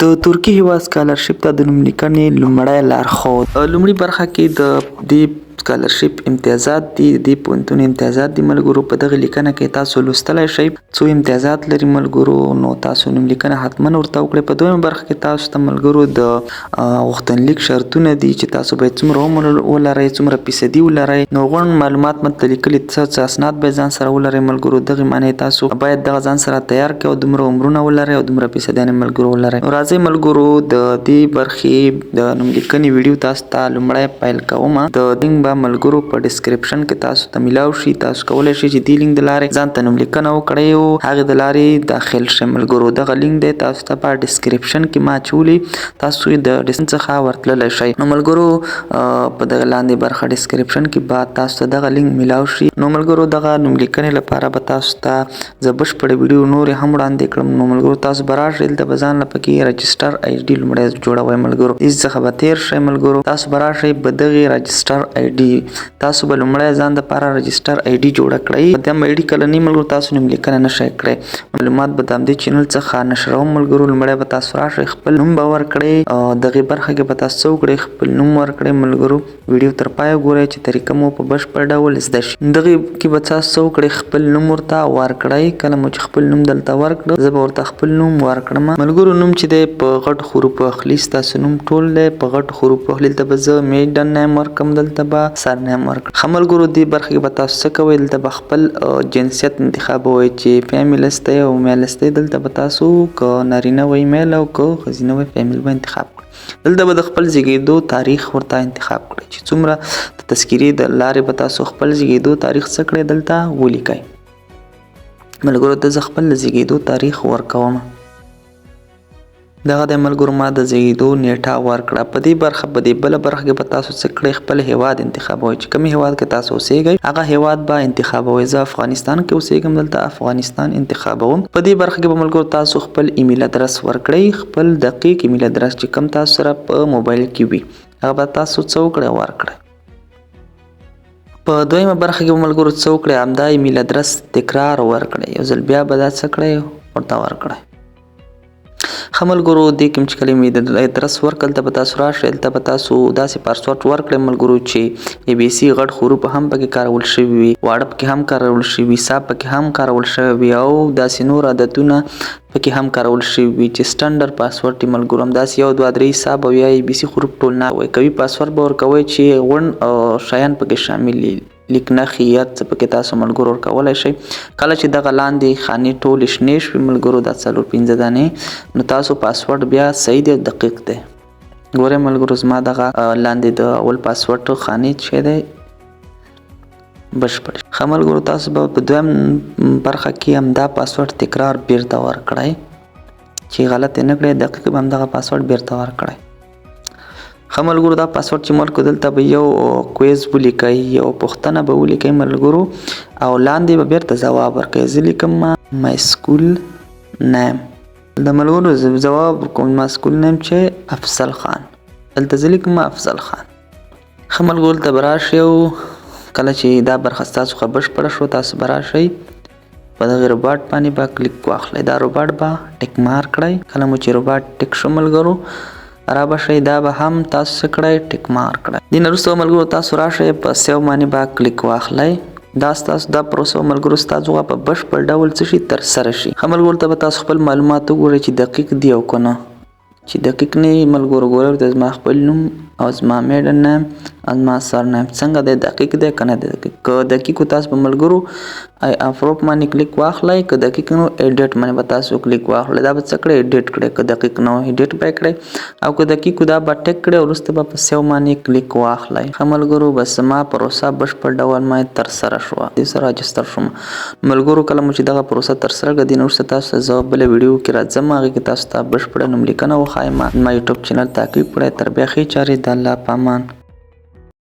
د ترکی هیواد سکالرشپ ته د نوم لیکنې لومړی لارښود. لومړی برخه کې د دې سکالرشپ امتیازات دي، د دې پوهنتون امتیازات دي ملګرو. په دغه لیکنه کې تاسو لوستلی شئ څو امتیازات لري ملګرو، نو تاسو نوم لیکنه حتما ورته وکړئ. په دویمه برخه کې تاسو ته ملګرو د غوښتنلیک شرطونه دي چې تاسو باید څومره عمر ولرئ، څومره فیصدي ولرئ، نو غوړ معلومات مته لیکلي څه اسناد باید ځان سره ولرئ ملګرو. دغه معنی تاسو باید دغه ځان سره تیار کړئ او دومره عمرونه ولرئ او دومره فیصدیان ملګرو ولرئ. نو راځئ ملګرو د دې برخې د نوم لیکنې ویډیو تاسو ته لومړی پیل کوم. د لینک به ملګرو په ډسکرپشن کې تاسو ته میلاو شي. تاسو کولی شئ چې دې لینک د لارې ځان ته نوم لیکنه وکړئ او هغې د لارې داخل شئ ملګرو. دغه لینک دی تاسو ته په ډسکرپشن کې ما اچولی، تاسو یې د ډسکرپشن څخه ورتللی شئ. نو ملګرو په دغه لاندې برخه ډسکرپشن کې به تاسو ته دغه لینک میلاو شي. نو ملګرو دغه نوم لیکنې لپاره به تاسو ته زه بشپړه ویډیو نورې هم وړاندې کړم. نو ملګرو تاسو به راشئ دلته به ځان له پکې رجسټر آی ډي لومړی جوړوئ ملګرو. دې څخه به تیر شئ ملګرو. تاسو به راشئ په دغې رجسټر آی ډي، تاسو به لومړی ځان دپاره رجسټر آی ډي جوړه کړئ. په دې آی ډي کله نه ملګرو تاسو نوم لیکنه نشئ کړئ. معلومات به د همدې چینل څخه نشروم ملګرو. لومړی به تاسو راشئ خپل نوم به ورکړئ، دغې برخه کې به تاسو څه وکړئ خپل نوم ورکړئ ملګرو. ویډیو تر پایه ګورئ چې طریقه مو په بشپړ ډول زده شي. دغې کې به تاسو څه وکړئ خپل نوم ورته ورکړئ. کله مو چې خپل نوم دلته ورکړه زه به ورته خپل نوم ورکړم ملګرو. نوم چې دی په غټ حروفو اخلي، ستاسو نوم ټول دی په غټ حروفو اخلي. دلته به زه میډن نیم ورکړم، دلته به سرنیم ورکړم. ښه ملګرو دې برخه کې به تاسو څه کوئ، دلته به خپل جنسیت انتخابوئ چې فیمیل دی او میل دی. دلته به تاسو که نارینه وئ میل او که ښځینه وئ فیمیل به انتخاب کړئ. دلته به د خپل زیږېدو تاریخ ورته انتخاب کړئ چې څومره د تذکیرې د لارې به تاسو خپل زیږېدو تاریخ څه کړئ دلته ولیکئ ملګرو. ته زه خپل د زیږېدو تاریخ ورکوم. دغه د ملګرو ما د زیږېدو نیټه ورکړه. په دې برخه په دې بله برخه کې به تاسو څه کړئ خپل هیواد انتخابوئ چې کوم هیواد کې تاسو اوسیږئ هغه هیواد به انتخابوئ. زه افغانستان کې اوسیږم، دلته افغانستان انتخابوم. په دې برخه کې به ملګرو تاسو خپل ایمیل ادرس ورکړئ، خپل دقیق ایمیل ادرس چې کوم تاسو سره په موبایل کې وي هغه به تاسو څه وکړئ ورکړئ. په دویمه برخه کې به ملګرو څه وکړئ همدا ایمیل ادرس تکرار ورکړئ. یو ځل بیا به دا څه کړئ ورته ورکړئ. ښه ملګرو دې کوم چې کله ایمیل ادرس ورکړل ته به تاسو راشئ، دلته به تاسو داسې پاسورډ ورکړئ ملګرو چې ای بي سي غټ حروف هم پکې کارول شوي وي، واړه پکې هم کارول شوي وي، سا پکې هم کارول شوی وي او داسې نور عادتونه پکې هم کارول شوي وي چې سټنډرډ پاسورډ یې ملګرو همداسې 1 2 3 حساب او یا ای بي سي حروف ټول نه وایي. قوي پاسورډ به ورکوئ چې غونډ شیان پکې شامل وي، لیک نښې یا څه پکې تاسو ملګرو ورکولی شئ. کله چې دغه لاندې خانې ټولې شنې شوي ملګرو دا 4 5 دانې، نو تاسو پاسورډ بیا صحیح دی او دقیق دی. ګورئ ملګرو زما دغه لاندې د اول پاسورډ خانې چې دی بشپړ. ښه ملګرو تاسو به په دویم برخه کې همدا پاسورډ تکرار بیرته ورکړئ چې غلط یې نه کړئ، دقیق به همدغه پاسورډ بیرته ورکړئ. ښه ملګرو دا پاسورډ چې ملګرو دلته به یو کویز ولیکئ، یو پوښتنه به ولیکئ ملګرو او لاندې به بیرته ځواب ورکئ. زه لیکم مای سکول نیم، د ملګرو ځواب کوم ما سکول نیم چې افضل خان، دلته زه لیکم افضل خان. ښه ملګرو دلته به راشئ او کله چې دا برخه ستاسو څخه بشپړه شوه تاسو به راشئ په دغې روباټ باندې به کلیک واخلئ. دا روباټ به ټیک مار کړئ. کله مو چې روباټ ټیک شو ملګرو را به شئ دا به هم تاسو څه کړئ ټیک مار کړئ. دې نه وروسته ملګرو تاسو راشئ په سیو باندې به کلیک واخلئ. دا ستاسو دا پروسه ملګرو ستاسو په بشپړ ډول څه شي ترسره شي. ښه ملګرو ته به تاسو خپل معلومات وګورئ چې دقیق دي او که نه. چې دقیق نه وي ملګرو ګورئ ورته زما خپل نوم او زما میډن نیم او زما سرنیم څنګه دی دقیق دی که نه دی دقیق. که دقیق تاسو په ملګرو افروپ باندې کلیک واخلئ، که دقیق نو ایډیټ باندې به تاسو کلیک واخلئ. دا به څه کړئ ایډیټ کړئ، که دقیق نه ایډیټ به کړئ او که دقیق دا به ټیک کړئ وروسته به په سیو باندې کلیک واخلئ. ښه ملګرو بس زما پروسه بشپړ ډول ما ترسره شوه، دې سره رجسټر شوم ملګرو. کله مو چې دغه پروسه ترسره کړه دې نه وروسته تاسو ته زه بله ویډیو کې راځم، هغې کې تاسو ته بشپړه نوم لیکنه وښایم. ما یوټیوب چینل تعقیب کړئ. تر بیا ښې چارې د الله په امان.